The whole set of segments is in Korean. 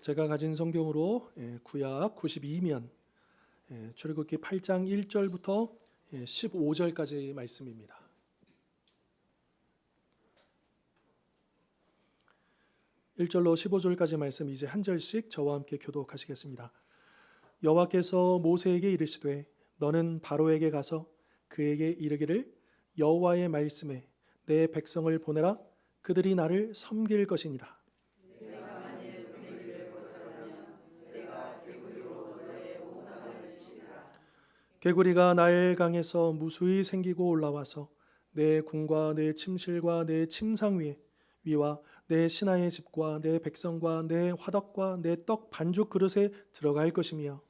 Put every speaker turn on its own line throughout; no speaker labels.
제가 가진 성경으로 구약 92면 출애굽기 8장 1절부터 15절까지 말씀입니다. 1절로 15절까지 말씀 이제 한 절씩 저와 함께 교독하시겠습니다. 여호와께서 모세에게 이르시되 너는 바로에게 가서 그에게 이르기를 여호와의 말씀에 내 백성을 보내라. 그들이 나를 섬길 것이니라. 개구리가 나일강에서 무수히 생기고 올라와서 내 궁과 내 침실과 내 침상 위와 내 신하의 집과 내 백성과 내 화덕과 내 떡 반죽 그릇에 들어갈 것이며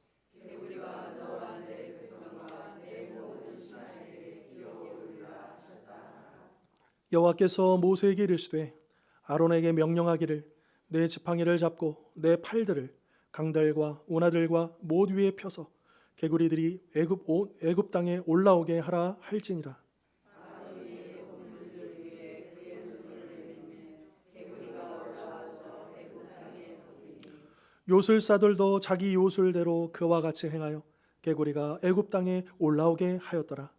여호와께서 모세에게 이르시되 아론에게 명령하기를 내 지팡이를 잡고 내 팔들을 강들과 운하들과 못 위에 펴서 개구리들이 애굽 땅에 올라오게 하라 할지니라. 요술사들도 자기 요술대로 그와 같이 행하여 개구리가 애굽 땅에 올라오게 하였더라.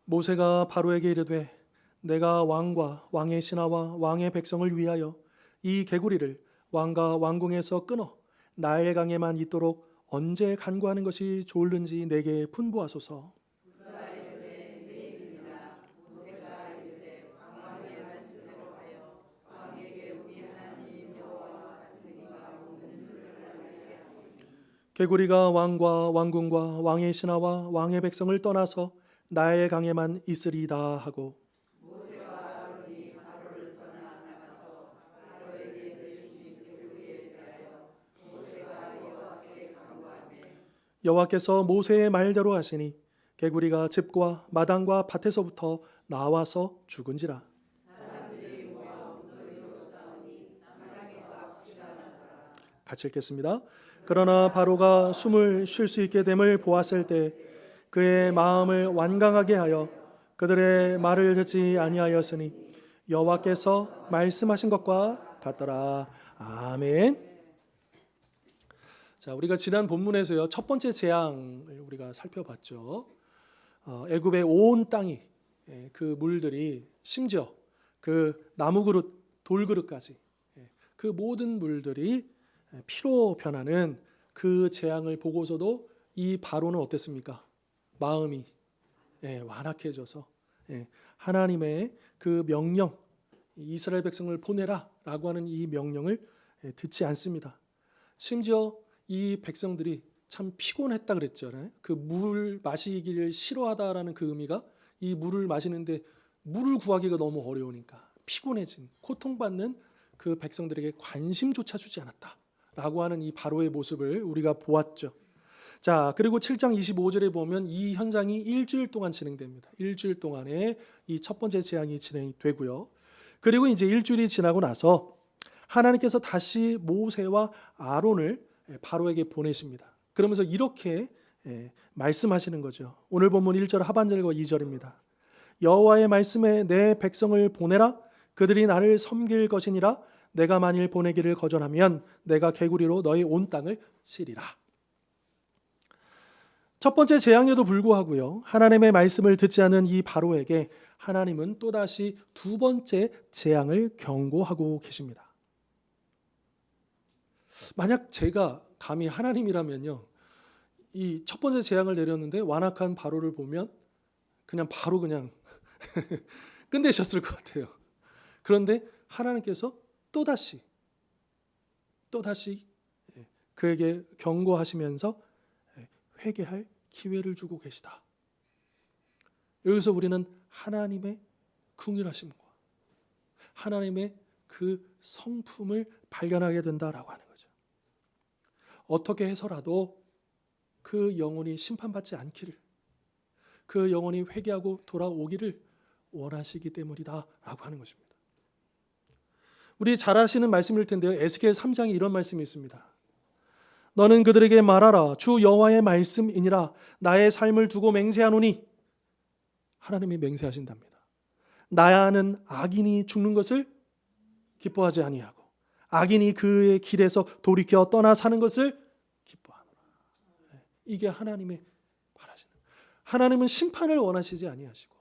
모세가 바로에게 이르되 내가 왕과 왕의 신하와 왕의 백성을 위하여 이 개구리를 왕과 왕궁에서 끊어 나일강에만 있도록 언제 간구하는 것이 좋을는지 내게 분부하소서. 개구리가 왕과 왕궁과 왕의 신하와 왕의 백성을 떠나서 나일강에만 있으리다 하고 여호와께서 모세의 말대로 하시니 개구리가 집과 마당과 밭에서부터 나와서 죽은지라. 같이 읽겠습니다. 그러나 바로가 숨을 쉴 수 있게 됨을 보았을 때 그의 마음을 완강하게 하여 그들의 말을 듣지 아니하였으니 여호와께서 말씀하신 것과 같더라. 아멘. 자, 우리가 지난 본문에서요 첫 번째 재앙을 우리가 살펴봤죠. 애굽의 온 땅이 그 물들이 심지어 그 나무 그릇, 돌 그릇까지 그 모든 물들이 피로 변하는 그 재앙을 보고서도 이 바로는 어땠습니까? 마음이 완악해져서 하나님의 그 명령, 이스라엘 백성을 보내라라고 하는 이 명령을 듣지 않습니다. 심지어 이 백성들이 참 피곤했다 그랬잖아요. 그 물 마시기를 싫어하다라는 그 의미가 이 물을 마시는데 물을 구하기가 너무 어려우니까 피곤해진, 고통받는 그 백성들에게 관심조차 주지 않았다라고 하는 이 바로의 모습을 우리가 보았죠. 자, 그리고 7장 25절에 보면 이 현상이 일주일 동안 진행됩니다. 일주일 동안에 이 첫 번째 재앙이 진행이 되고요. 그리고 이제 일주일이 지나고 나서 하나님께서 다시 모세와 아론을 바로에게 보내십니다. 그러면서 이렇게 말씀하시는 거죠. 오늘 본문 1절 하반절과 2절입니다. 여호와의 말씀에 내 백성을 보내라. 그들이 나를 섬길 것이니라. 내가 만일 보내기를 거절하면 내가 개구리로 너희 온 땅을 치리라. 첫 번째 재앙에도 불구하고요, 하나님의 말씀을 듣지 않은 이 바로에게 하나님은 또다시 두 번째 재앙을 경고하고 계십니다. 만약 제가 감히 하나님이라면요, 이 첫 번째 재앙을 내렸는데 완악한 바로를 보면 바로 끝내셨을 것 같아요. 그런데 하나님께서 또다시 그에게 경고하시면서 회개할 기회를 주고 계시다. 여기서 우리는 하나님의 긍휼하심과 하나님의 그 성품을 발견하게 된다라고 하는 거죠. 어떻게 해서라도 그 영혼이 심판받지 않기를, 그 영혼이 회개하고 돌아오기를 원하시기 때문이다라고 하는 것입니다. 우리 잘 아시는 말씀일 텐데요. 에스겔 3장에 이런 말씀이 있습니다. 너는 그들에게 말하라. 주 여호와의 말씀이니라. 나의 삶을 두고 맹세하노니. 하나님이 맹세하신답니다. 나는 악인이 죽는 것을 기뻐하지 아니하고 악인이 그의 길에서 돌이켜 떠나 사는 것을 기뻐하노라. 이게 하나님의 바라시는. 하나님은 심판을 원하시지 아니하시고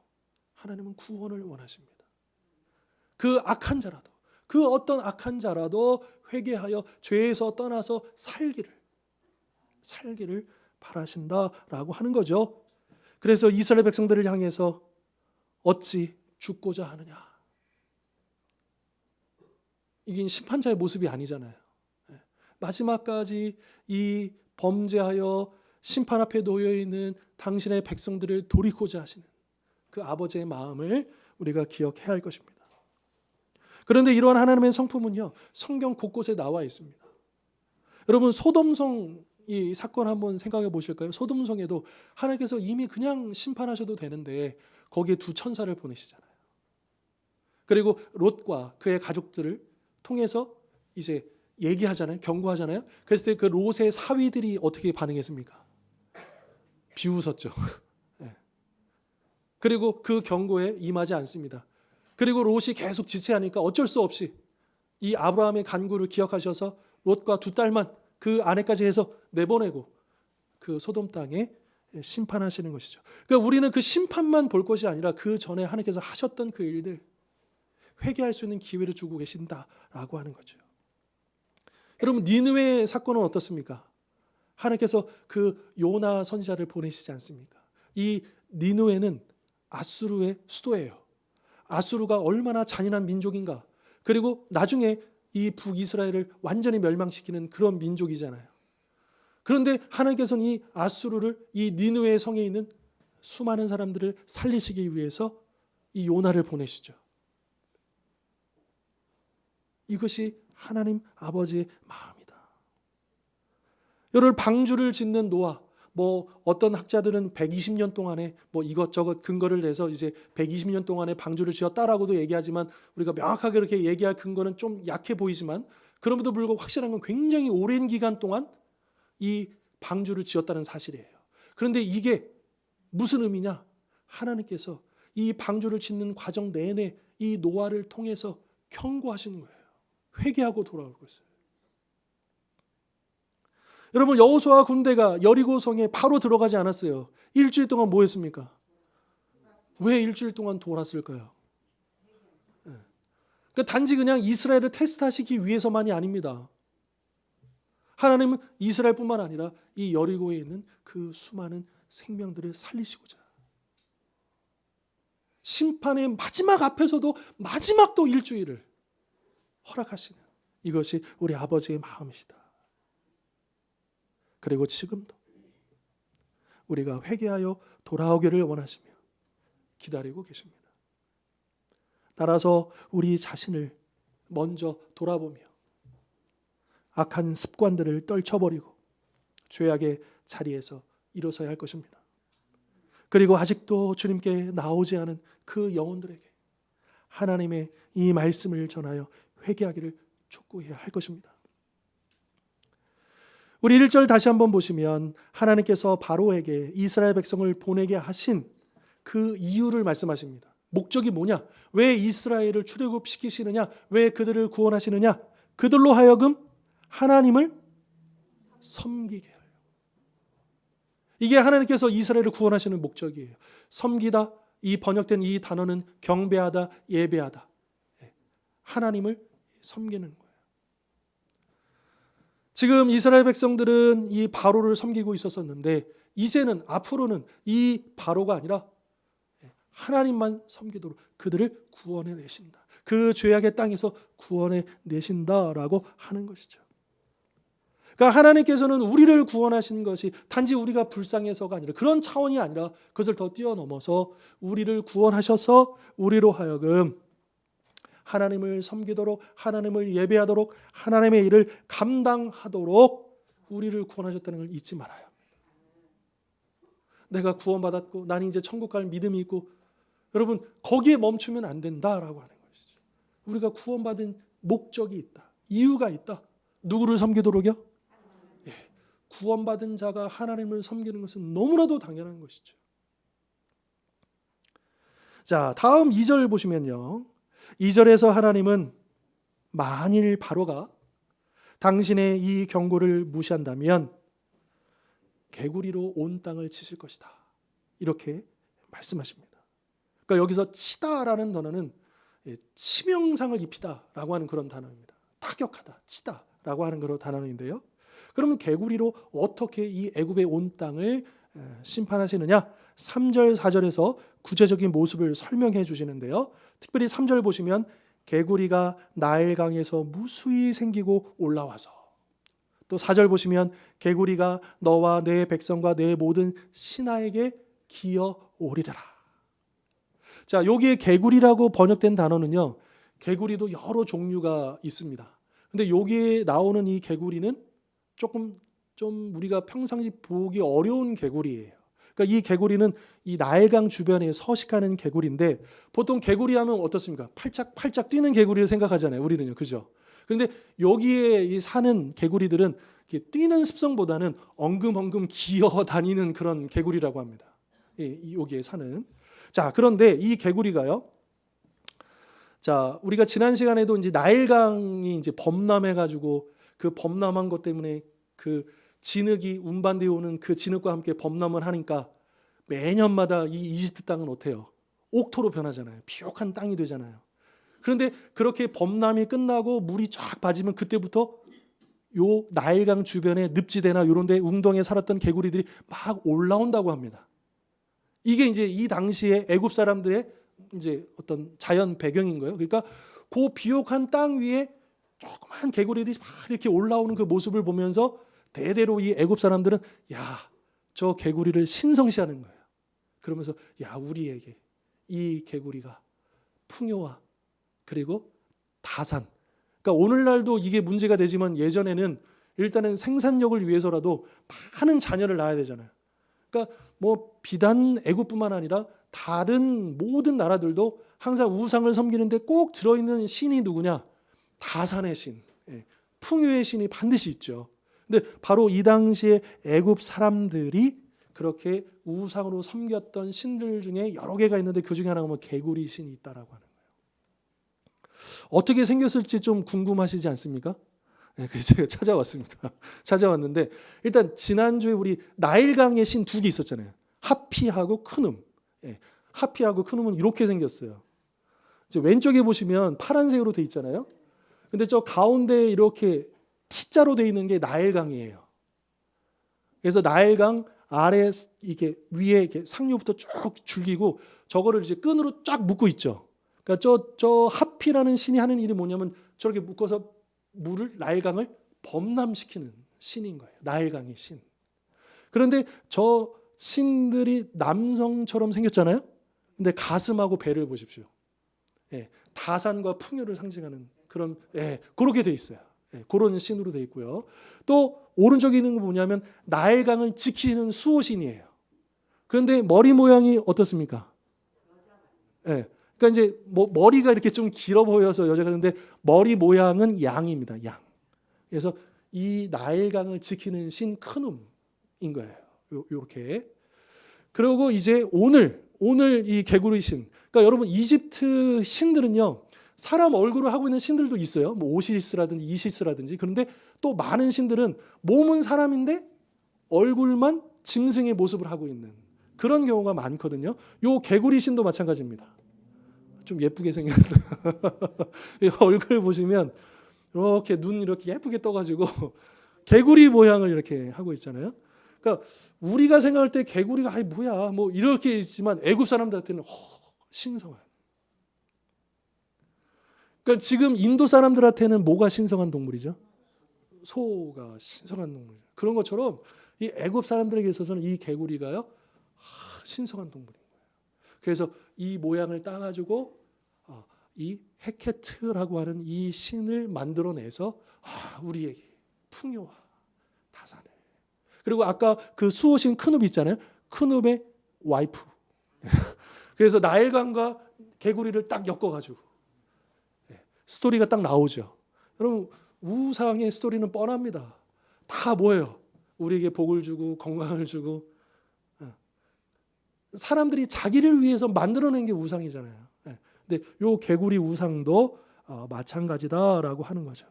하나님은 구원을 원하십니다. 그 악한 자라도, 그 어떤 악한 자라도 회개하여 죄에서 떠나서 살기를 바라신다라고 하는 거죠. 그래서 이스라엘 백성들을 향해서 어찌 죽고자 하느냐. 이게 심판자의 모습이 아니잖아요. 마지막까지 이 범죄하여 심판 앞에 놓여 있는 당신의 백성들을 돌이키고자 하시는 그 아버지의 마음을 우리가 기억해야 할 것입니다. 그런데 이러한 하나님의 성품은요, 성경 곳곳에 나와 있습니다. 여러분, 소돔성 이 사건 한번 생각해 보실까요? 소돔성에도 하나님께서 이미 그냥 심판하셔도 되는데 거기에 두 천사를 보내시잖아요. 그리고 롯과 그의 가족들을 통해서 이제 얘기하잖아요. 경고하잖아요. 그랬을 때 그 롯의 사위들이 어떻게 반응했습니까? 비웃었죠. 그리고 그 경고에 임하지 않습니다. 그리고 롯이 계속 지체하니까 어쩔 수 없이 이 아브라함의 간구를 기억하셔서 롯과 두 딸만 그 아내까지 해서 내보내고 그 소돔 땅에 심판하시는 것이죠. 그러니까 우리는 그 심판만 볼 것이 아니라 그 전에 하나님께서 하셨던 그 일들 회개할 수 있는 기회를 주고 계신다라고 하는 거죠. 여러분, 니느웨 사건은 어떻습니까? 하나님께서 그 요나 선지자를 보내시지 않습니까? 이 니느웨는 아수르의 수도예요. 아수르가 얼마나 잔인한 민족인가. 그리고 나중에 이 북이스라엘을 완전히 멸망시키는 그런 민족이잖아요. 그런데 하나님께서는 이 아수르를 이 니느웨 성에 있는 수많은 사람들을 살리시기 위해서 이 요나를 보내시죠. 이것이 하나님 아버지의 마음이다. 여러분, 방주를 짓는 노아, 어떤 학자들은 120년 동안에 이것저것 근거를 내서 이제 120년 동안에 방주를 지었다라고도 얘기하지만 우리가 명확하게 그렇게 얘기할 근거는 좀 약해 보이지만 그럼에도 불구하고 확실한 건 굉장히 오랜 기간 동안 이 방주를 지었다는 사실이에요. 그런데 이게 무슨 의미냐? 하나님께서 이 방주를 짓는 과정 내내 이 노아를 통해서 경고하시는 거예요. 회개하고 돌아올 것을. 여러분, 여호수아 군대가 여리고성에 바로 들어가지 않았어요. 일주일 동안 뭐 했습니까? 왜 일주일 동안 돌았을까요? 그러니까 단지 그냥 이스라엘을 테스트하시기 위해서만이 아닙니다. 하나님은 이스라엘뿐만 아니라 이 여리고에 있는 그 수많은 생명들을 살리시고자 심판의 마지막 앞에서도 마지막도 일주일을 허락하시는 이것이 우리 아버지의 마음이시다. 그리고 지금도 우리가 회개하여 돌아오기를 원하시며 기다리고 계십니다. 따라서 우리 자신을 먼저 돌아보며 악한 습관들을 떨쳐버리고 죄악의 자리에서 일어서야 할 것입니다. 그리고 아직도 주님께 나오지 않은 그 영혼들에게 하나님의 이 말씀을 전하여 회개하기를 촉구해야 할 것입니다. 우리 1절 다시 한번 보시면 하나님께서 바로에게 이스라엘 백성을 보내게 하신 그 이유를 말씀하십니다. 목적이 뭐냐? 왜 이스라엘을 출애굽시키시느냐? 왜 그들을 구원하시느냐? 그들로 하여금 하나님을 섬기게 하려. 이게 하나님께서 이스라엘을 구원하시는 목적이에요. 섬기다, 이 번역된 이 단어는 경배하다, 예배하다. 하나님을 섬기는 거예요. 지금 이스라엘 백성들은 이 바로를 섬기고 있었는데 이제는 앞으로는 이 바로가 아니라 하나님만 섬기도록 그들을 구원해 내신다. 그 죄악의 땅에서 구원해 내신다라고 하는 것이죠. 그러니까 하나님께서는 우리를 구원하신 것이 단지 우리가 불쌍해서가 아니라 그런 차원이 아니라 그것을 더 뛰어넘어서 우리를 구원하셔서 우리로 하여금 하나님을 섬기도록, 하나님을 예배하도록, 하나님의 일을 감당하도록 우리를 구원하셨다는 걸 잊지 말아야 합니다. 내가 구원받았고 나는 이제 천국 갈 믿음이 있고, 여러분 거기에 멈추면 안 된다라고 하는 것이죠. 우리가 구원받은 목적이 있다, 이유가 있다. 누구를 섬기도록요? 구원받은 자가 하나님을 섬기는 것은 너무나도 당연한 것이죠. 자, 다음 2절 보시면요. 2절에서 하나님은 만일 바로가 당신의 이 경고를 무시한다면 개구리로 온 땅을 치실 것이다. 이렇게 말씀하십니다. 그러니까 여기서 치다라는 단어는 치명상을 입히다라고 하는 그런 단어입니다. 타격하다, 치다라고 하는 그런 단어인데요. 그러면 개구리로 어떻게 이 애굽의 온 땅을 심판하시느냐? 3절, 4절에서 구체적인 모습을 설명해 주시는데요. 특별히 3절 보시면 개구리가 나일강에서 무수히 생기고 올라와서, 또 4절 보시면 개구리가 너와 내 백성과 내 모든 신하에게 기어오리라. 자, 여기에 개구리라고 번역된 단어는요, 개구리도 여러 종류가 있습니다. 근데 여기에 나오는 이 개구리는 조금 좀 우리가 평상시 보기 어려운 개구리예요. 그러니까 이 개구리는 이 나일강 주변에 서식하는 개구리인데, 보통 개구리 하면 어떻습니까? 팔짝 뛰는 개구리를 생각하잖아요. 우리는요, 그죠? 그런데 여기에 이 사는 개구리들은 뛰는 습성보다는 엉금엉금 기어 다니는 그런 개구리라고 합니다. 여기에 사는. 자, 그런데 이 개구리가요. 자, 우리가 지난 시간에도 이제 나일강이 이제 범람해가지고 그 범람한 것 때문에 그 진흙이 운반되어 오는 그 진흙과 함께 범람을 하니까 매년마다 이 이집트 땅은 어때요? 옥토로 변하잖아요. 비옥한 땅이 되잖아요. 그런데 그렇게 범람이 끝나고 물이 쫙 빠지면 그때부터 요 나일강 주변의 늪지대나 이런 데 웅덩이에 살았던 개구리들이 막 올라온다고 합니다. 이게 이제 이 당시에 애굽 사람들의 이제 어떤 자연 배경인 거예요. 그러니까 그 비옥한 땅 위에 조그만 개구리들이 막 이렇게 올라오는 그 모습을 보면서 대대로 이 애굽 사람들은 야, 저 개구리를 신성시하는 거예요. 그러면서 야, 우리에게 이 개구리가 풍요와 그리고 다산. 그러니까 오늘날도 이게 문제가 되지만 예전에는 일단은 생산력을 위해서라도 많은 자녀를 낳아야 되잖아요. 그러니까 뭐 비단 애굽뿐만 아니라 다른 모든 나라들도 항상 우상을 섬기는데 꼭 들어있는 신이 누구냐? 다산의 신, 풍요의 신이 반드시 있죠. 근데 바로 이 당시에 애굽 사람들이 그렇게 우상으로 섬겼던 신들 중에 여러 개가 있는데 그 중에 하나가 뭐 개구리 신이 있다라고 하는 거예요. 어떻게 생겼을지 좀 궁금하시지 않습니까? 네, 그래서 제가 찾아왔습니다. 찾아왔는데 일단 지난주에 우리 나일강의 신 두 개 있었잖아요. 하피하고 크눔. 하피하고 크눔은 이렇게 생겼어요. 이제 왼쪽에 보시면 파란색으로 돼 있잖아요. 근데 저 가운데 이렇게 T자로 돼 있는 게 나일강이에요. 그래서 나일강 아래 이렇게 위에 이렇게 상류부터 쭉 줄기고 저거를 이제 끈으로 쫙 묶고 있죠. 그러니까 저 하피라는 신이 하는 일이 뭐냐면 저렇게 묶어서 물을 나일강을 범람시키는 신인 거예요. 나일강의 신. 그런데 저 신들이 남성처럼 생겼잖아요. 근데 가슴하고 배를 보십시오. 다산과 풍요를 상징하는 그런 그렇게 돼 있어요. 그런 신으로 돼 있고요. 또 오른쪽에 있는 거 뭐냐면 나일강을 지키는 수호신이에요. 그런데 머리 모양이 어떻습니까? 그러니까 이제 머리가 이렇게 좀 길어 보여서 여자가 그런데 머리 모양은 양입니다. 양. 그래서 이 나일강을 지키는 신 크눔인 거예요. 이렇게. 그리고 이제 오늘 이 개구리 신. 그러니까 여러분 이집트 신들은요. 사람 얼굴을 하고 있는 신들도 있어요. 뭐 오시리스라든지 이시스라든지. 그런데 또 많은 신들은 몸은 사람인데 얼굴만 짐승의 모습을 하고 있는 그런 경우가 많거든요. 요 개구리 신도 마찬가지입니다. 좀 예쁘게 생겼어요. 얼굴 보시면 이렇게 눈 이렇게 예쁘게 떠가지고 개구리 모양을 이렇게 하고 있잖아요. 그러니까 우리가 생각할 때 개구리가 아이 뭐야 뭐 이렇게 있지만 애굽 사람들한테는 신성한. 그러니까 지금 인도 사람들한테는 뭐가 신성한 동물이죠? 소가 신성한 동물이죠. 그런 것처럼 이 애굽 사람들에게 있어서는 이 개구리가요 신성한 동물인 거예요. 그래서 이 모양을 따가지고 이 헤케트라고 하는 이 신을 만들어내서 우리에게 풍요와 다산을. 그리고 아까 그 수호신 크눕 있잖아요. 크눕의 와이프. 그래서 나일강과 개구리를 딱 엮어가지고 스토리가 딱 나오죠. 여러분 우상의 스토리는 뻔합니다. 다 뭐예요? 우리에게 복을 주고 건강을 주고 사람들이 자기를 위해서 만들어낸 게 우상이잖아요. 근데 요 개구리 우상도 마찬가지다라고 하는 거죠.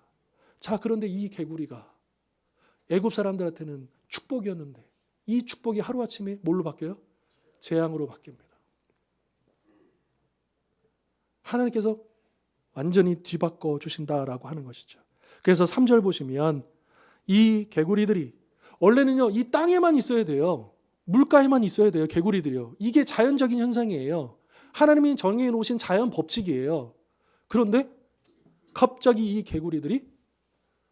자, 그런데 이 개구리가 애굽 사람들한테는 축복이었는데 이 축복이 하루아침에 뭘로 바뀌어요? 재앙으로 바뀝니다. 하나님께서 완전히 뒤바꿔 주신다라고 하는 것이죠. 그래서 3절 보시면 이 개구리들이 원래는요 이 땅에만 있어야 돼요. 물가에만 있어야 돼요. 개구리들이요. 이게 자연적인 현상이에요. 하나님이 정해 놓으신 자연 법칙이에요. 그런데 갑자기 이 개구리들이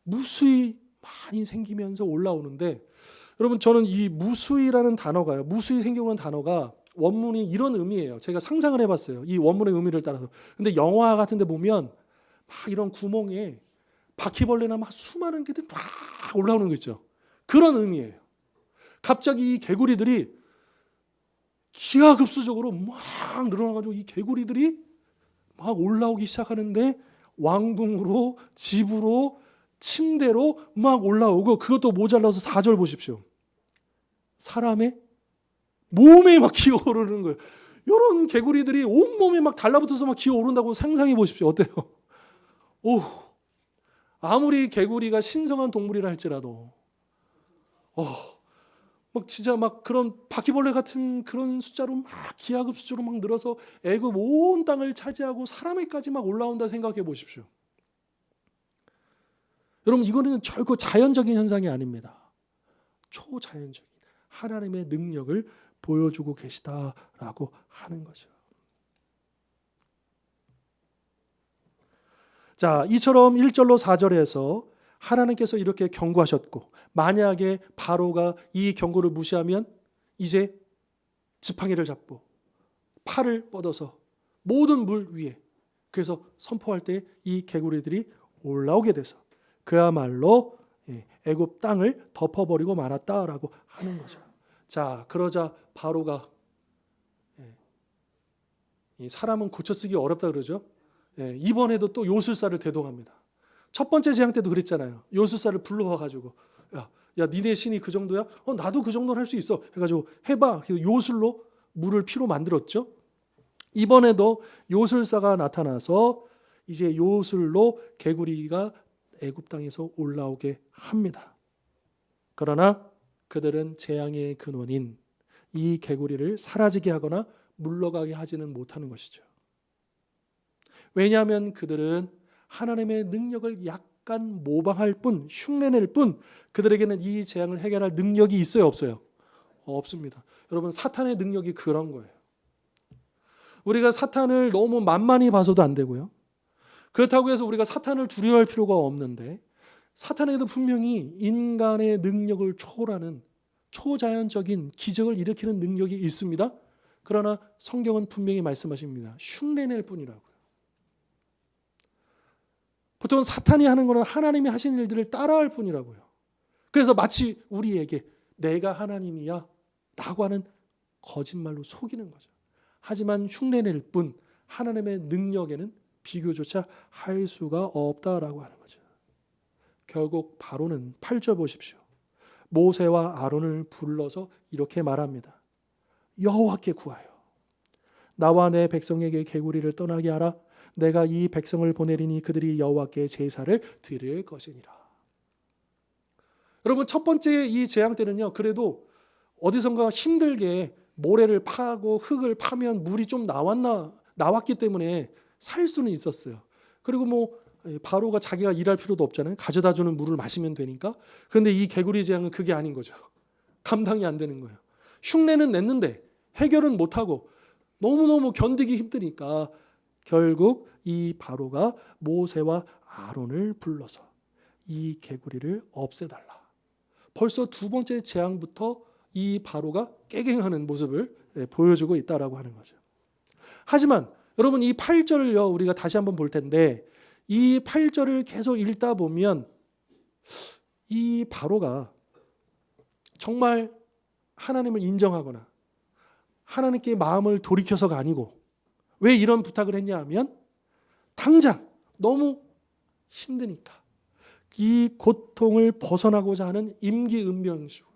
무수히 많이 생기면서 올라오는데, 여러분 저는 이 무수히라는 단어가요. 무수히 생겨오는 단어가 원문이 이런 의미예요. 제가 상상을 해봤어요. 이 원문의 의미를 따라서. 근데 영화 같은 데 보면 막 이런 구멍에 바퀴벌레나 막 수많은 개들이 막 올라오는 거 있죠. 그런 의미예요. 갑자기 이 개구리들이 기하급수적으로 막 늘어나가지고 이 개구리들이 막 올라오기 시작하는데 왕궁으로 집으로 침대로 막 올라오고, 그것도 모자라서 4절 보십시오. 사람의 몸에 막 기어오르는 거예요. 이런 개구리들이 온몸에 막 달라붙어서 막 기어오른다고 상상해 보십시오. 어때요? 오, 아무리 개구리가 신성한 동물이라 할지라도 막 진짜 막 그런 바퀴벌레 같은 그런 숫자로 막 기하급수적으로 막 늘어서 애굽 온 땅을 차지하고 사람에까지 막 올라온다 생각해 보십시오. 여러분 이거는 결코 자연적인 현상이 아닙니다. 초자연적인 하나님의 능력을 보여주고 계시다라고 하는 거죠. 자, 이처럼 1절로 4절에서 하나님께서 이렇게 경고하셨고, 만약에 바로가 이 경고를 무시하면 이제 지팡이를 잡고 팔을 뻗어서 모든 물 위에, 그래서 선포할 때 이 개구리들이 올라오게 돼서 그야말로 애굽 땅을 덮어버리고 말았다라고 하는 거죠. 자, 그러자 바로가, 사람은 고쳐쓰기 어렵다 그러죠. 이번에도 또 요술사를 대동합니다. 첫 번째 재앙 때도 그랬잖아요. 요술사를 불러와가지고 야 니네 신이 그 정도야? 나도 그 정도는 할 수 있어 해가지고 해봐. 요술로 물을 피로 만들었죠. 이번에도 요술사가 나타나서 이제 요술로 개구리가 애굽 땅에서 올라오게 합니다. 그러나 그들은 재앙의 근원인 이 개구리를 사라지게 하거나 물러가게 하지는 못하는 것이죠. 왜냐하면 그들은 하나님의 능력을 약간 모방할 뿐, 흉내낼 뿐, 그들에게는 이 재앙을 해결할 능력이 있어요, 없어요? 없습니다. 여러분, 사탄의 능력이 그런 거예요. 우리가 사탄을 너무 만만히 봐서도 안 되고요. 그렇다고 해서 우리가 사탄을 두려워할 필요가 없는데, 사탄에도 분명히 인간의 능력을 초월하는 초자연적인 기적을 일으키는 능력이 있습니다. 그러나 성경은 분명히 말씀하십니다. 흉내낼 뿐이라고요. 보통 사탄이 하는 것은 하나님이 하신 일들을 따라할 뿐이라고요. 그래서 마치 우리에게 내가 하나님이야 라고 하는 거짓말로 속이는 거죠. 하지만 흉내낼 뿐, 하나님의 능력에는 비교조차 할 수가 없다라고 하는 거죠. 결국 바로는 8절 보십시오. 모세와 아론을 불러서 이렇게 말합니다. 여호와께 구하여 나와 내 백성에게 개구리를 떠나게 하라. 내가 이 백성을 보내리니 그들이 여호와께 제사를 드릴 것이니라. 여러분, 첫 번째 이 재앙 때는요, 그래도 어디선가 힘들게 모래를 파고 흙을 파면 물이 좀 나왔기 때문에 살 수는 있었어요. 그리고 바로가 자기가 일할 필요도 없잖아요. 가져다 주는 물을 마시면 되니까. 그런데 이 개구리 재앙은 그게 아닌 거죠. 감당이 안 되는 거예요. 흉내는 냈는데 해결은 못하고 너무너무 견디기 힘드니까 결국 이 바로가 모세와 아론을 불러서 이 개구리를 없애달라. 벌써 두 번째 재앙부터 이 바로가 깨갱하는 모습을 보여주고 있다라고 하는 거죠. 하지만 여러분, 이 8절을요 우리가 다시 한번 볼 텐데, 이 8절을 계속 읽다 보면 이 바로가 정말 하나님을 인정하거나 하나님께 마음을 돌이켜서가 아니고, 왜 이런 부탁을 했냐 하면 당장 너무 힘드니까 이 고통을 벗어나고자 하는 임기응변식으로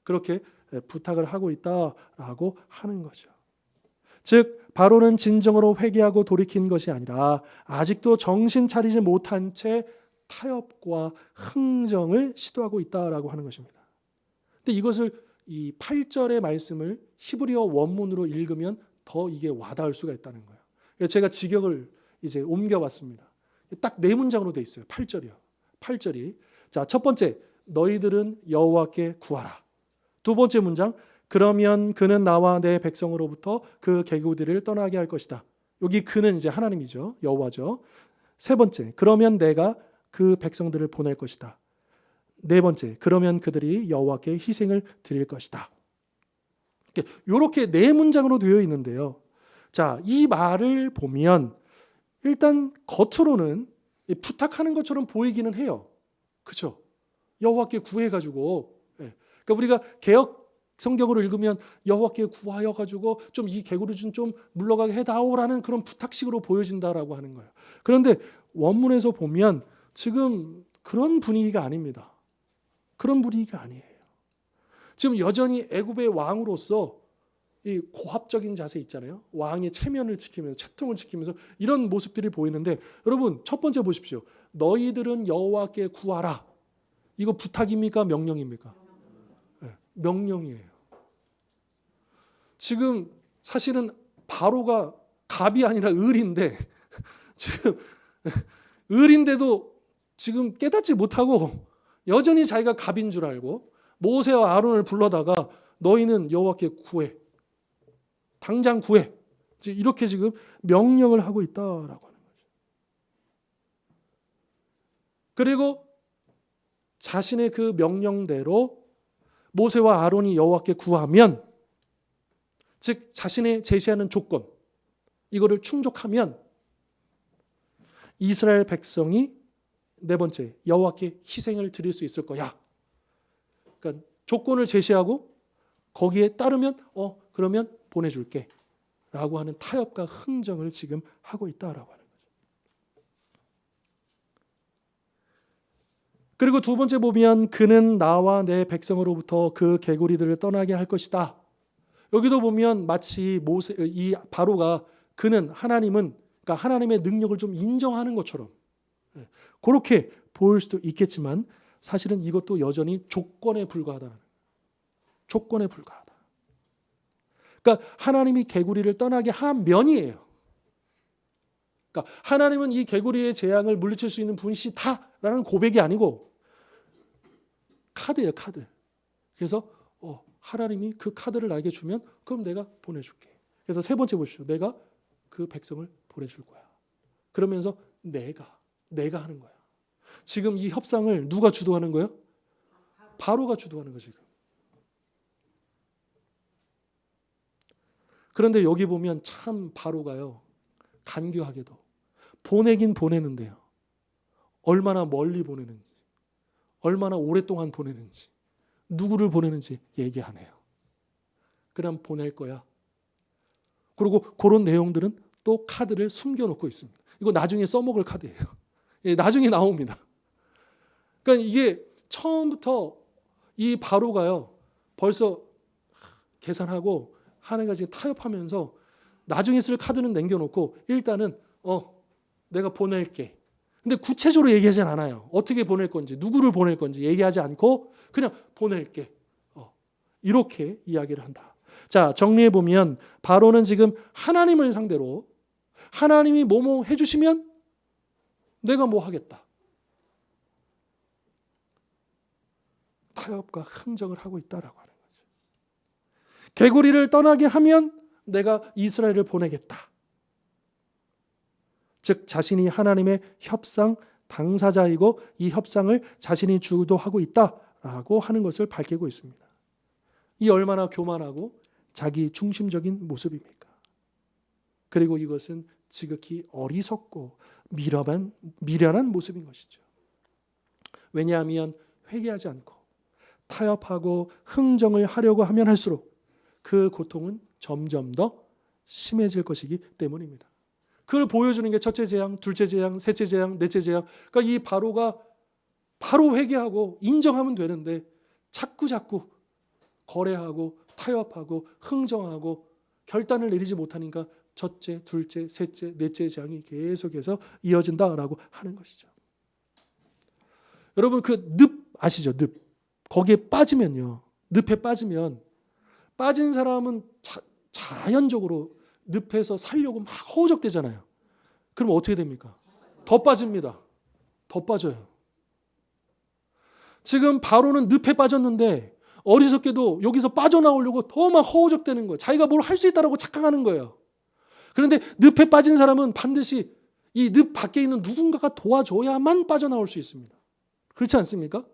그렇게 부탁을 하고 있다라고 하는 거죠. 즉 바로는 진정으로 회개하고 돌이킨 것이 아니라 아직도 정신 차리지 못한 채 타협과 흥정을 시도하고 있다라고 하는 것입니다. 근데 이것을 이 8절의 말씀을 히브리어 원문으로 읽으면 더 이게 와닿을 수가 있다는 거예요. 제가 직역을 이제 옮겨봤습니다. 딱 네 문장으로 돼 있어요. 8절이요. 8절이. 자, 첫 번째, 너희들은 여호와께 구하라. 두 번째 문장, 그러면 그는 나와 내 백성으로부터 그 개구들을 떠나게 할 것이다. 여기 그는 이제 하나님이죠. 여호와죠. 세 번째, 그러면 내가 그 백성들을 보낼 것이다. 네 번째, 그러면 그들이 여호와께 희생을 드릴 것이다. 이렇게 네 문장으로 되어 있는데요. 자, 이 말을 보면 일단 겉으로는 부탁하는 것처럼 보이기는 해요. 그렇죠? 여호와께 구해가지고. 그러니까 우리가 개역 성경으로 읽으면 여호와께 구하여 가지고 좀 이 개구리 좀 물러가게 해다오라는 그런 부탁식으로 보여진다라고 하는 거예요. 그런데 원문에서 보면 지금 그런 분위기가 아닙니다. 그런 분위기가 아니에요. 지금 여전히 애굽의 왕으로서 이 고압적인 자세 있잖아요. 왕의 체면을 지키면서 채통을 지키면서 이런 모습들이 보이는데 여러분 첫 번째 보십시오. 너희들은 여호와께 구하라. 이거 부탁입니까? 명령입니까? 네, 명령이에요. 지금 사실은 바로가 갑이 아니라 을인데 지금 을인데도 지금 깨닫지 못하고 여전히 자기가 갑인 줄 알고 모세와 아론을 불러다가 너희는 여호와께 구해. 당장 구해. 이렇게 지금 명령을 하고 있다라고 하는 거죠. 그리고 자신의 그 명령대로 모세와 아론이 여호와께 구하면 즉 자신의 제시하는 조건 이거를 충족하면 이스라엘 백성이 네 번째 여호와께 희생을 드릴 수 있을 거야. 그러니까 조건을 제시하고 거기에 따르면 그러면 보내줄게 라고 하는 타협과 흥정을 지금 하고 있다라고 하는 거죠. 그리고 두 번째 보면 그는 나와 내 백성으로부터 그 개구리들을 떠나게 할 것이다. 여기도 보면 마치 이 바로가 그는 하나님은 그러니까 하나님의 능력을 좀 인정하는 것처럼 그렇게 보일 수도 있겠지만 사실은 이것도 여전히 조건에 불과하다는 거예요. 조건에 불과하다. 그러니까 하나님이 개구리를 떠나게 하면이에요. 그러니까 하나님은 이 개구리의 재앙을 물리칠 수 있는 분이시다라는 고백이 아니고 카드예요, 카드. 그래서 하나님이 그 카드를 나에게 주면 그럼 내가 보내줄게. 그래서 세 번째 보십시오. 내가 그 백성을 보내줄 거야. 그러면서 내가 하는 거야. 지금 이 협상을 누가 주도하는 거예요? 바로가 주도하는 거죠. 지금. 그런데 여기 보면 참 바로가요. 간교하게도 보내긴 보내는데요. 얼마나 멀리 보내는지, 얼마나 오랫동안 보내는지, 누구를 보내는지 얘기 안 해요. 그냥 보낼 거야. 그리고 그런 내용들은 또 카드를 숨겨놓고 있습니다. 이거 나중에 써먹을 카드예요. 나중에 나옵니다. 그러니까 이게 처음부터 이 바로가요. 벌써 계산하고 하나가 지금 타협하면서 나중에 쓸 카드는 남겨놓고 일단은 내가 보낼게. 근데 구체적으로 얘기하진 않아요. 어떻게 보낼 건지, 누구를 보낼 건지 얘기하지 않고 그냥 보낼게. 이렇게 이야기를 한다. 자, 정리해 보면 바로는 지금 하나님을 상대로 하나님이 뭐뭐 해주시면 내가 뭐 하겠다. 타협과 흥정을 하고 있다라고 하는 거죠. 개구리를 떠나게 하면 내가 이스라엘을 보내겠다. 즉 자신이 하나님의 협상 당사자이고 이 협상을 자신이 주도하고 있다라고 하는 것을 밝히고 있습니다. 이 얼마나 교만하고 자기 중심적인 모습입니까? 그리고 이것은 지극히 어리석고 미련한 모습인 것이죠. 왜냐하면 회개하지 않고 타협하고 흥정을 하려고 하면 할수록 그 고통은 점점 더 심해질 것이기 때문입니다. 그걸 보여주는 게 첫째 재앙, 둘째 재앙, 셋째 재앙, 넷째 재앙. 그러니까 이 바로가 바로 회개하고 인정하면 되는데 자꾸 거래하고 타협하고 흥정하고 결단을 내리지 못하니까 첫째, 둘째, 셋째, 넷째 재앙이 계속해서 이어진다라고 하는 것이죠. 여러분 그 늪 아시죠? 늪. 거기에 빠지면요. 늪에 빠지면 빠진 사람은 자연적으로 늪에서 살려고 막 허우적대잖아요. 그럼 어떻게 됩니까? 더 빠집니다. 더 빠져요. 지금 바로는 늪에 빠졌는데 어리석게도 여기서 빠져나오려고 더 막 허우적대는 거예요. 자기가 뭘 할 수 있다라고 착각하는 거예요. 그런데 늪에 빠진 사람은 반드시 이 늪 밖에 있는 누군가가 도와줘야만 빠져나올 수 있습니다. 그렇지 않습니까?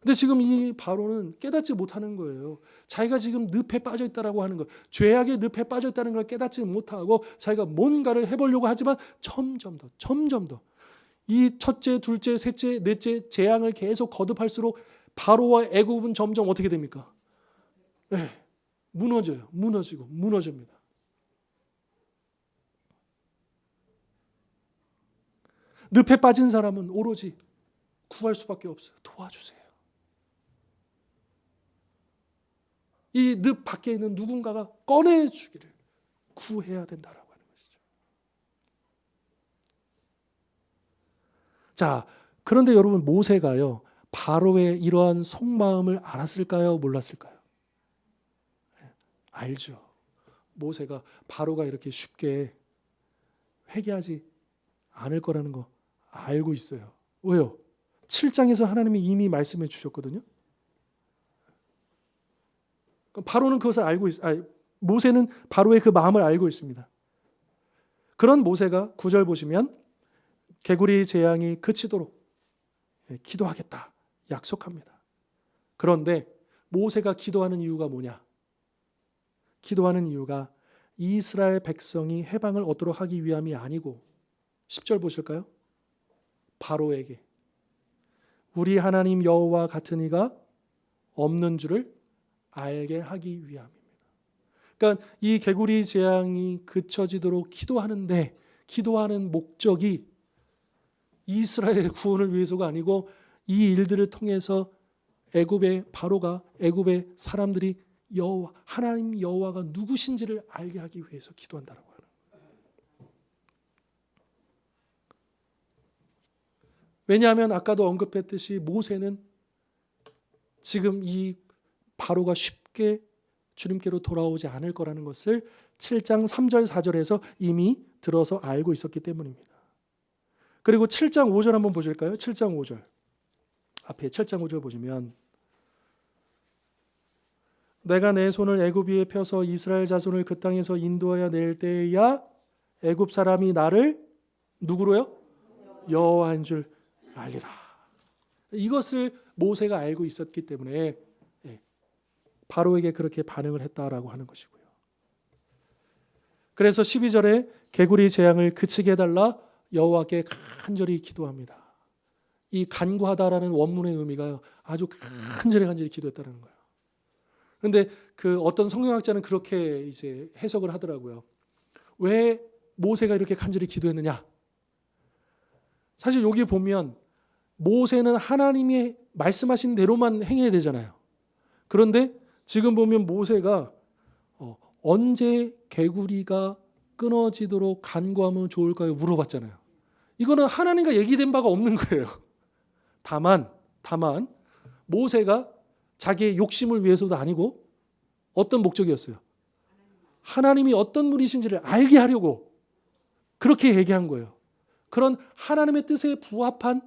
근데 지금 이 바로는 깨닫지 못하는 거예요. 자기가 지금 늪에 빠져 있다라고 하는 거, 죄악의 늪에 빠져 있다는 걸 깨닫지 못하고 자기가 뭔가를 해보려고 하지만 점점 더 이 첫째, 둘째, 셋째, 넷째 재앙을 계속 거듭할수록 바로와 애굽은 점점 어떻게 됩니까? 네, 무너집니다. 늪에 빠진 사람은 오로지 구할 수밖에 없어요. 도와주세요. 이 늪 밖에 있는 누군가가 꺼내주기를 구해야 된다라고 하는 것이죠. 자, 그런데 여러분 모세가요. 바로의 이러한 속마음을 알았을까요? 몰랐을까요? 알죠. 모세가 바로가 이렇게 쉽게 회개하지 않을 거라는 거 알고 있어요. 왜요? 7장에서 하나님이 이미 말씀해 주셨거든요. 바로는 그것을 알고 모세는 바로의 그 마음을 알고 있습니다. 그런 모세가 9절 보시면 개구리 재앙이 그치도록 기도하겠다 약속합니다. 그런데 모세가 기도하는 이유가 뭐냐? 기도하는 이유가 이스라엘 백성이 해방을 얻도록 하기 위함이 아니고 10절 보실까요? 바로에게 우리 하나님 여호와 같은 이가 없는 줄을 알게 하기 위함입니다. 그러니까 이 개구리 재앙이 그쳐지도록 기도하는데 기도하는 목적이 이스라엘의 구원을 위해서가 아니고 이 일들을 통해서 애굽의 바로가 애굽의 사람들이 하나님 여호와가 누구신지를 알게 하기 위해서 기도한다라고 하는 거예요. 왜냐하면 아까도 언급했듯이 모세는 지금 이 바로가 쉽게 주님께로 돌아오지 않을 거라는 것을 7장 3절 4절에서 이미 들어서 알고 있었기 때문입니다. 그리고 7장 5절 한번 보실까요? 7장 5절. 앞에 7장 5절 보시면 내가 내 손을 애굽 위에 펴서 이스라엘 자손을 그 땅에서 인도하여 낼 때야 애굽 사람이 나를 누구로요? 여호와인 줄 알리라. 이것을 모세가 알고 있었기 때문에 바로에게 그렇게 반응을 했다라고 하는 것이고요. 그래서 12절에 개구리 재앙을 그치게 해달라 여호와께 간절히 기도합니다. 이 간구하다라는 원문의 의미가 아주 간절히 기도했다는 거예요. 그런데 그 어떤 성경학자는 그렇게 이제 해석을 하더라고요. 왜 모세가 이렇게 간절히 기도했느냐? 사실 여기 보면 모세는 하나님이 말씀하신 대로만 행해야 되잖아요. 그런데 지금 보면 모세가 언제 개구리가 끊어지도록 간구하면 좋을까요? 물어봤잖아요. 이거는 하나님과 얘기된 바가 없는 거예요. 다만 모세가 자기의 욕심을 위해서도 아니고 어떤 목적이었어요? 하나님이 어떤 분이신지를 알게 하려고 그렇게 얘기한 거예요. 그런 하나님의 뜻에 부합한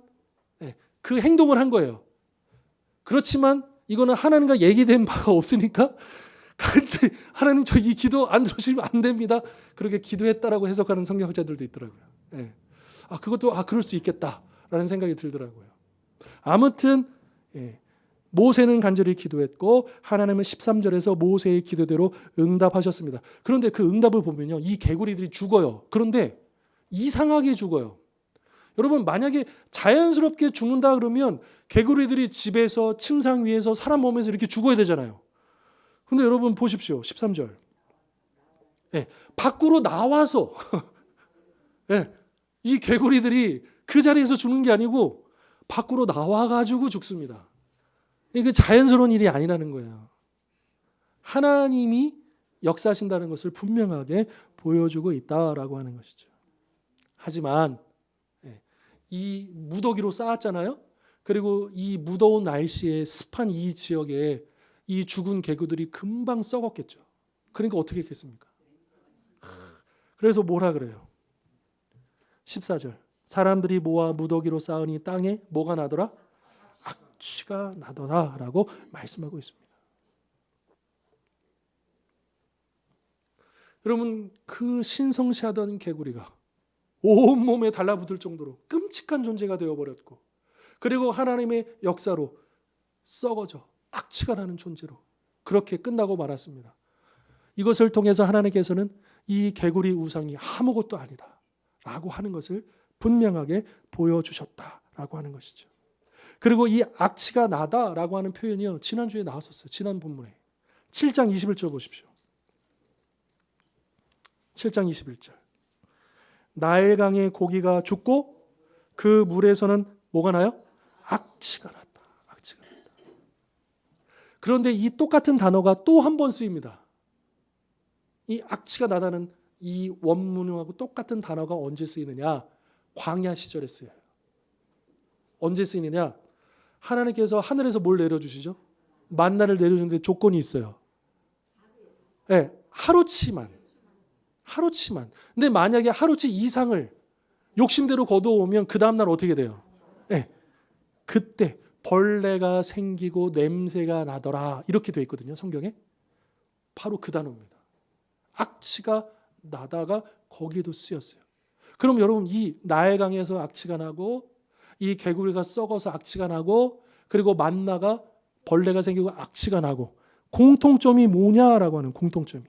그 행동을 한 거예요. 그렇지만 이거는 하나님과 얘기된 바가 없으니까 간절히 하나님 저 이 기도 안 들으시면 안 됩니다. 그렇게 기도했다라고 해석하는 성경학자들도 있더라고요. 그것도 그럴 수 있겠다라는 생각이 들더라고요. 아무튼 모세는 간절히 기도했고 하나님은 13절에서 모세의 기도대로 응답하셨습니다. 그런데 그 응답을 보면요. 이 개구리들이 죽어요. 그런데 이상하게 죽어요. 여러분 만약에 자연스럽게 죽는다 그러면 개구리들이 집에서 침상 위에서 사람 몸에서 이렇게 죽어야 되잖아요. 근데 여러분 보십시오. 13절. 밖으로 나와서 이 개구리들이 그 자리에서 죽는 게 아니고 밖으로 나와가지고 죽습니다. 이게 자연스러운 일이 아니라는 거예요. 하나님이 역사하신다는 것을 분명하게 보여주고 있다라고 하는 것이죠. 하지만 이 무더기로 쌓았잖아요. 그리고 이 무더운 날씨에 습한 이 지역에 이 죽은 개구들이 금방 썩었겠죠. 그러니까 어떻게 했겠습니까? 그래서 뭐라 그래요? 14절. 사람들이 모아 무더기로 쌓으니 땅에 뭐가 나더라? 악취가 나더라 라고 말씀하고 있습니다. 여러분, 그 신성시하던 개구리가 온몸에 달라붙을 정도로 끔찍한 존재가 되어버렸고, 그리고 하나님의 역사로 썩어져 악취가 나는 존재로 그렇게 끝나고 말았습니다. 이것을 통해서 하나님께서는 이 개구리 우상이 아무것도 아니다 라고 하는 것을 분명하게 보여주셨다라고 하는 것이죠. 그리고 이 악취가 나다라고 하는 표현이요, 지난주에 나왔었어요. 지난 본문에 7장 21절 보십시오. 7장 21절. 나일강의 고기가 죽고 그 물에서는 뭐가 나요? 악취가 났다. 악취가 났다. 그런데 이 똑같은 단어가 또 한 번 쓰입니다. 이 악취가 나다는 이 원문하고 똑같은 단어가 언제 쓰이느냐? 광야 시절에 쓰여요. 언제 쓰이느냐? 하나님께서 하늘에서 뭘 내려주시죠? 만나를 내려주는데 조건이 있어요. 네, 하루치만. 근데 만약에 하루치 이상을 욕심대로 거두어오면 그 다음날 어떻게 돼요? 네, 그때 벌레가 생기고 냄새가 나더라 이렇게 되어 있거든요. 성경에. 바로 그 단어입니다. 악취가 나다가 거기에도 쓰였어요. 그럼 여러분, 이 나일강에서 악취가 나고 이 개구리가 썩어서 악취가 나고 그리고 만나가 벌레가 생기고 악취가 나고 공통점이 뭐냐라고 하는 공통점이,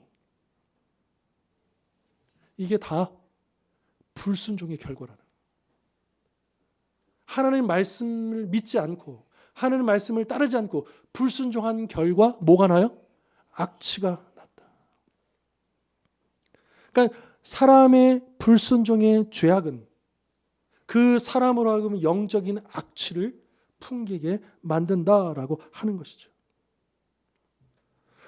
이게 다 불순종의 결과라는, 하나님의 말씀을 믿지 않고 하나님의 말씀을 따르지 않고 불순종한 결과 뭐가 나요? 악취가 났다. 그러니까 사람의 불순종의 죄악은 그 사람으로 하여금 영적인 악취를 풍기게 만든다라고 하는 것이죠.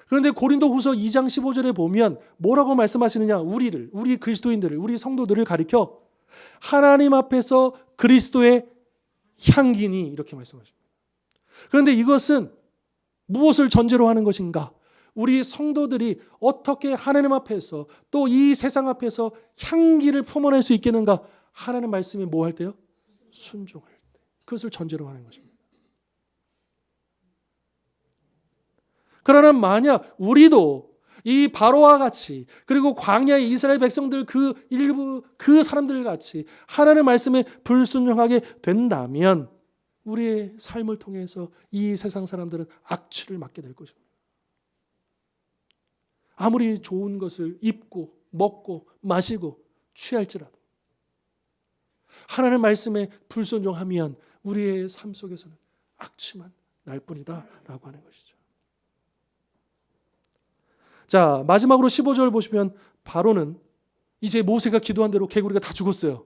그런데 고린도후서 2장 15절에 보면 뭐라고 말씀하시느냐? 우리 그리스도인들을, 우리 성도들을 가리켜 하나님 앞에서 그리스도의 향기니 이렇게 말씀하십니다. 그런데 이것은 무엇을 전제로 하는 것인가? 우리 성도들이 어떻게 하나님 앞에서 또 이 세상 앞에서 향기를 품어낼 수 있겠는가? 하나님 말씀에 뭐 할 때요? 순종할 때. 그것을 전제로 하는 것입니다. 그러나 만약 우리도 이 바로와 같이, 그리고 광야의 이스라엘 백성들 그 일부 그 사람들 같이 하나님의 말씀에 불순종하게 된다면 우리의 삶을 통해서 이 세상 사람들은 악취를 맡게 될 것입니다. 아무리 좋은 것을 입고 먹고 마시고 취할지라도 하나님의 말씀에 불순종하면 우리의 삶 속에서는 악취만 날 뿐이다 라고 하는 것이죠. 자, 마지막으로 15절 보시면 바로는 이제 모세가 기도한 대로 개구리가 다 죽었어요.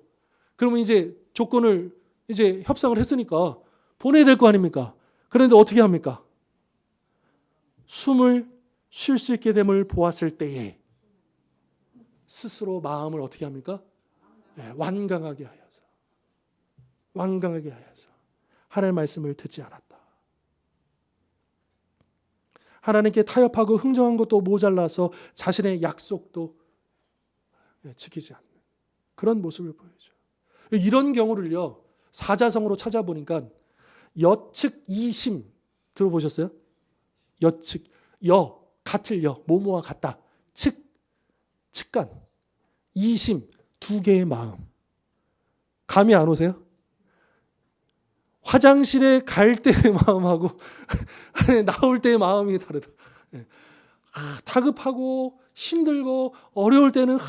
그러면 이제 조건을 이제 협상을 했으니까 보내야 될 거 아닙니까? 그런데 어떻게 합니까? 숨을 쉴 수 있게 됨을 보았을 때에 스스로 마음을 어떻게 합니까? 완강하게 하여서 하나님의 말씀을 듣지 않았다. 하나님께 타협하고 흥정한 것도 모자라서 자신의 약속도 지키지 않는 그런 모습을 보여줘요. 이런 경우를요, 사자성어로 찾아보니까 여측 이심 들어보셨어요? 여측, 같을 뭐뭐와 같다. 측간, 이심, 두 개의 마음. 감이 안 오세요? 화장실에 갈 때의 마음하고 나올 때의 마음이 다르다. 다급하고 힘들고 어려울 때는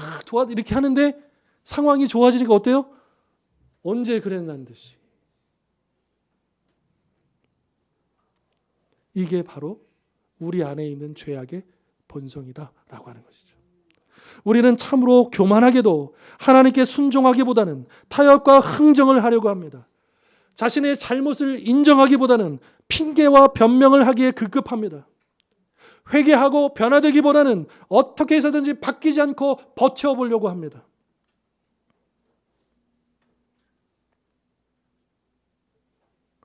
이렇게 하는데 상황이 좋아지니까 어때요? 언제 그랬난 듯이. 이게 바로 우리 안에 있는 죄악의 본성이다라고 하는 것이죠. 우리는 참으로 교만하게도 하나님께 순종하기보다는 타협과 흥정을 하려고 합니다. 자신의 잘못을 인정하기보다는 핑계와 변명을 하기에 급급합니다. 회개하고 변화되기보다는 어떻게 해서든지 바뀌지 않고 버텨보려고 합니다.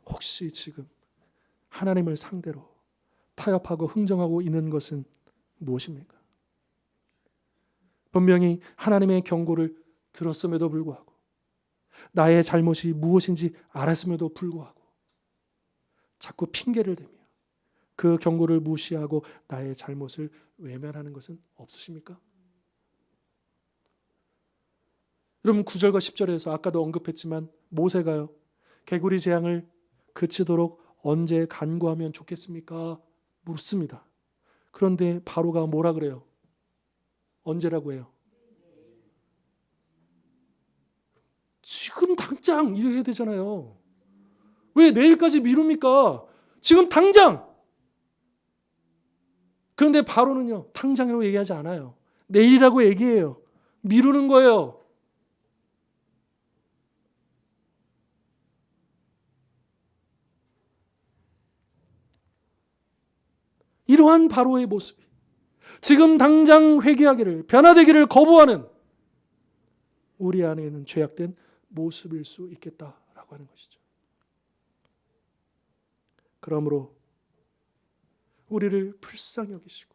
혹시 지금 하나님을 상대로 타협하고 흥정하고 있는 것은 무엇입니까? 분명히 하나님의 경고를 들었음에도 불구하고, 나의 잘못이 무엇인지 알았음에도 불구하고 자꾸 핑계를 대며 그 경고를 무시하고 나의 잘못을 외면하는 것은 없으십니까? 여러분 9절과 10절에서 아까도 언급했지만 모세가요, 개구리 재앙을 그치도록 언제 간구하면 좋겠습니까? 묻습니다. 그런데 바로가 뭐라 그래요? 언제라고 해요? 지금 당장 이래야 되잖아요. 왜 내일까지 미룹니까? 지금 당장! 그런데 바로는요, 당장이라고 얘기하지 않아요. 내일이라고 얘기해요. 미루는 거예요. 이러한 바로의 모습이 지금 당장 회개하기를, 변화되기를 거부하는 우리 안에는 죄악된 모습일 수 있겠다라고 하는 것이죠. 그러므로 우리를 불쌍히 여기시고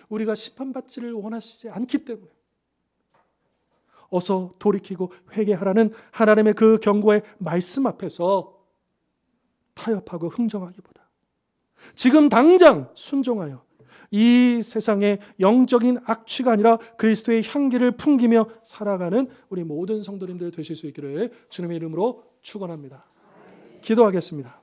우리가 심판받지를 원하시지 않기 때문에 어서 돌이키고 회개하라는 하나님의 그 경고의 말씀 앞에서 타협하고 흥정하기보다 지금 당장 순종하여 이 세상의 영적인 악취가 아니라 그리스도의 향기를 풍기며 살아가는 우리 모든 성도님들 되실 수 있기를 주님의 이름으로 축원합니다. 기도하겠습니다.